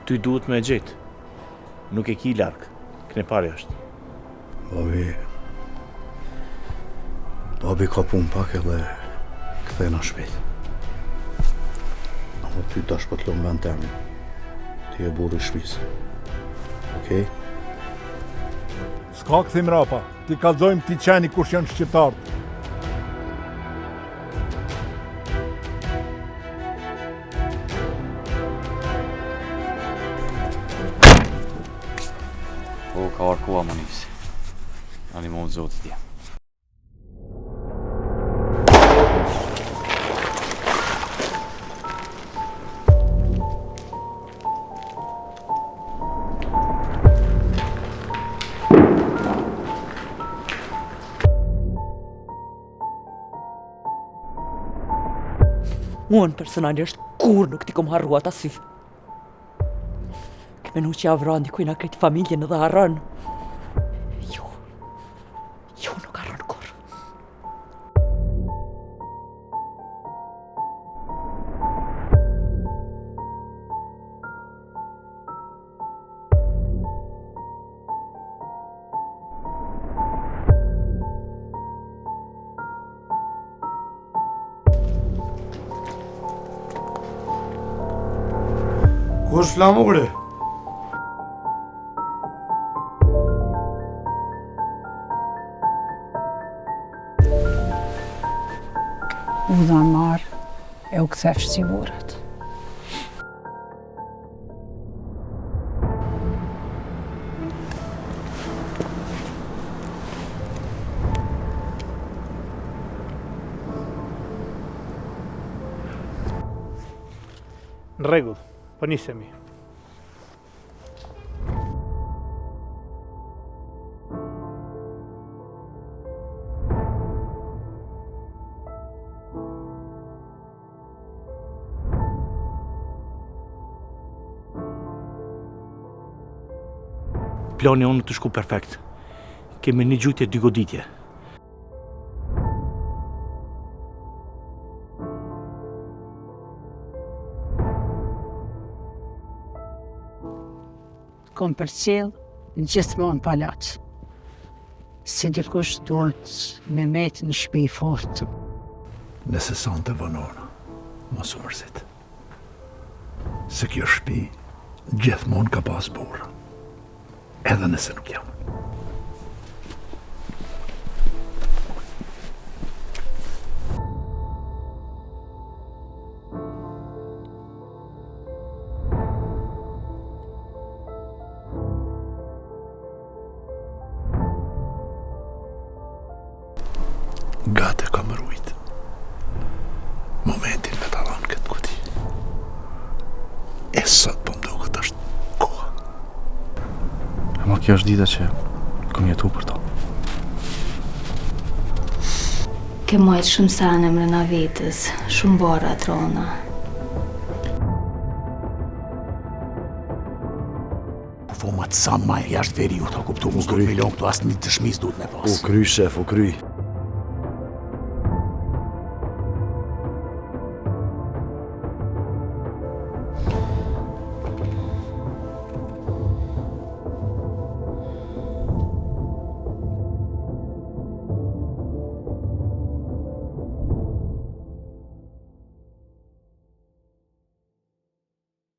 Ty duhet me gjetë. Nuk e ki larg. Knepari është. Babi ka punë pak edhe kthena shpejt. Ama ty tash po të lëm vend temin. Ti e burri i shtëpisë. Okej? S'ka këthim rapa, ti kallzojmë ti qeni kush janë shqiptarët. Po ka arkuar Monisi. Animon zotit tje. Unë personalisht kur nuk t'i kom harruat asy. Këmenu që avran dikuj na krejt familjen edhe harron. Jo nuk harron kur. Ku është flamuri? U dhanë marë e u kthef sigurët. Në rregull, po nisemi. Plani unë të shku perfekt. Kemi një gjutje 2 goditje. Kom përcjell gjithmonë palac. Si dikush duhet me metë në shtëpi fort. Nëse son të vonona, mos u mërzit. Se kjo shtëpi gjithmonë ka pas burra. Edhe nëse nuk jam. Gate kam rujt. Momentin me ta dhanë këtë kuti. E sot po mdo këtë është koha. Ama kjo është dita që kom jetu për to. Ke mojtë shumë sane mrena vitës, shumë bora trona. Po ma të sa ma e jashtë veri ju të kuptu, mu s'du të milion këtu asë një të shmis du të me pas. U kry, shef, u kry.